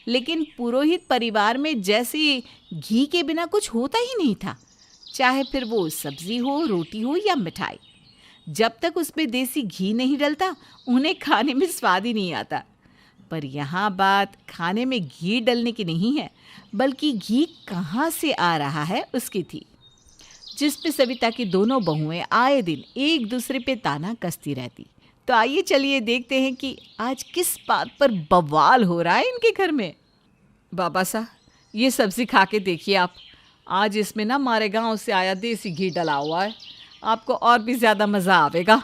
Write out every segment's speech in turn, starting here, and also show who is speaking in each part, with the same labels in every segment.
Speaker 1: लेकिन पुरोहित परिवार में जैसे घी के बिना कुछ होता ही नहीं था, चाहे फिर वो सब्जी हो, रोटी हो या मिठाई। जब तक उसमें देसी घी नहीं डलता उन्हें खाने में स्वाद ही नहीं आता। पर यहाँ बात खाने में घी डलने की नहीं है, बल्कि घी कहाँ से आ रहा है उसकी थी, जिस पे सविता की दोनों बहुएं आए दिन एक दूसरे पे ताना कसती रहती। तो आइए चलिए देखते हैं कि आज किस बात पर बवाल हो रहा है इनके घर में। बाबा साहब, ये सब्जी खा के देखिए आप। आज इसमें ना हमारे गांव से आया देसी घी डला हुआ है, आपको और भी ज़्यादा मज़ा आवेगा।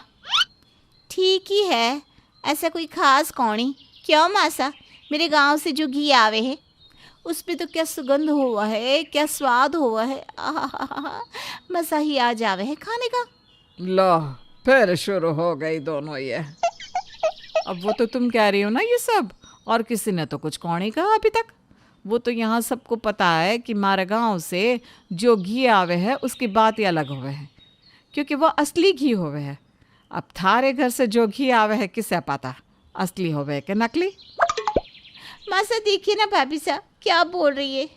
Speaker 2: ठीक ही है, ऐसा कोई खास कौड़ी क्यों मासा। मेरे गांव से जो घी आवे है उस पे तो क्या सुगंध हुआ है, क्या स्वाद हुआ है, आहा, मज़ा ही आ जावे है खाने का।
Speaker 1: लो, फिर शुरू हो गई दोनों ये। अब वो तो तुम कह रही हो ना ये सब, और किसी ने तो कुछ कौन ही कहा अभी तक। वो तो यहाँ सबको पता है कि हमारे गांव से जो घी आवे है उसकी बात ही अलग होवे है, क्योंकि वो असली घी होवे है। अब थारे घर से जो घी आवे है किसे पता असली होवे है कि नकली।
Speaker 2: मासा देखिए ना भाभी साहब क्या बोल रही है।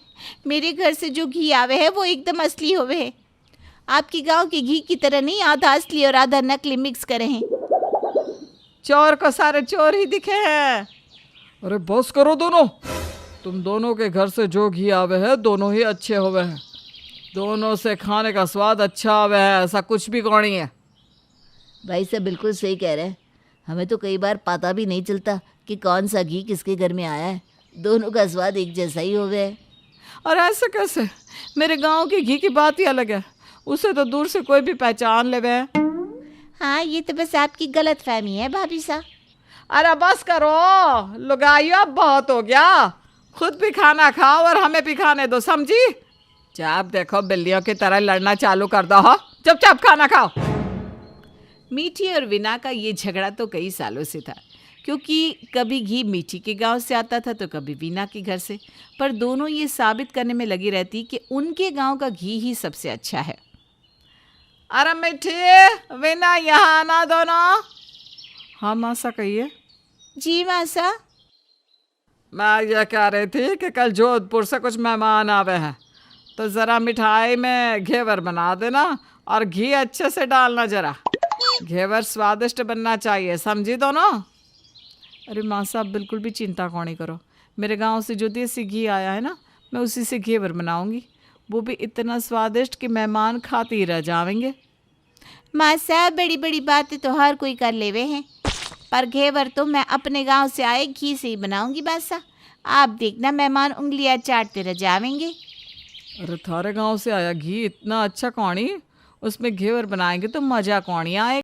Speaker 2: मेरे घर से जो घी आवे है वो एकदम असली होवे है। आपके गांव के घी की तरह नहीं, आधा असली और आधा नकली मिक्स करे हैं।
Speaker 1: चोर को सारे चोर ही दिखे हैं।
Speaker 3: अरे बस करो दोनों, तुम दोनों के घर से जो घी आवे है दोनों ही अच्छे होवे हैं। दोनों से खाने का स्वाद अच्छा आवे है, ऐसा कुछ भी कौनी है।
Speaker 2: भाई साहब बिल्कुल सही कह रहे हैं। हमें तो कई बार पता भी नहीं चलता कि कौन सा घी किसके घर में आया है। दोनों का स्वाद एक जैसा ही होवे है।
Speaker 1: और ऐसे कैसे? मेरे गांव के घी की बात ही अलग है, उसे तो दूर से कोई भी पहचान लेवे है।
Speaker 2: हाँ, ये तो बस आपकी गलत फहमी है भाभी साहब।
Speaker 1: अरे बस करो लुगाइयो, अब बहुत हो गया। खुद भी खाना खाओ और हमें भी खाने दो, समझी? जब देखो बिल्लियों की तरह लड़ना चालू कर दो हो। चुपचाप खाना खाओ। मीठी और वीना का ये झगड़ा तो कई सालों से था, क्योंकि कभी घी मीठी के गांव से आता था तो कभी वीना के घर से। पर दोनों ये साबित करने में लगी रहती कि उनके गांव का घी ही सबसे अच्छा है। अरे मीठी, वीना, यहाँ आना दोनों। हाँ मासा कहिए।
Speaker 2: जी मासा।
Speaker 1: मैं ये कह रही थी कि कल जोधपुर से कुछ मेहमान आवे हैं, तो ज़रा मिठाई में घेवर बना देना और घी अच्छे से डालना जरा। घेवर स्वादिष्ट बनना चाहिए, समझी दोनों? अरे माँ साहब बिल्कुल भी चिंता कौन करो, मेरे गांव से जो देसी घी आया है ना, मैं उसी से घेवर बनाऊंगी। वो भी इतना स्वादिष्ट कि मेहमान खाते ही रह जाएंगे।
Speaker 2: माँ साहब बड़ी बड़ी बातें तो हर कोई कर लेवे हैं, पर घेवर तो मैं अपने गांव से आए घी से ही बनाऊंगी बासा। आप देखना मेहमान उंगलियां चाटते रह जाएंगे।
Speaker 1: अरे थारे गांव से आया घी इतना अच्छा कौनी, उसमें घेवर बनाएंगे तो मज़ा कौनी आएगा।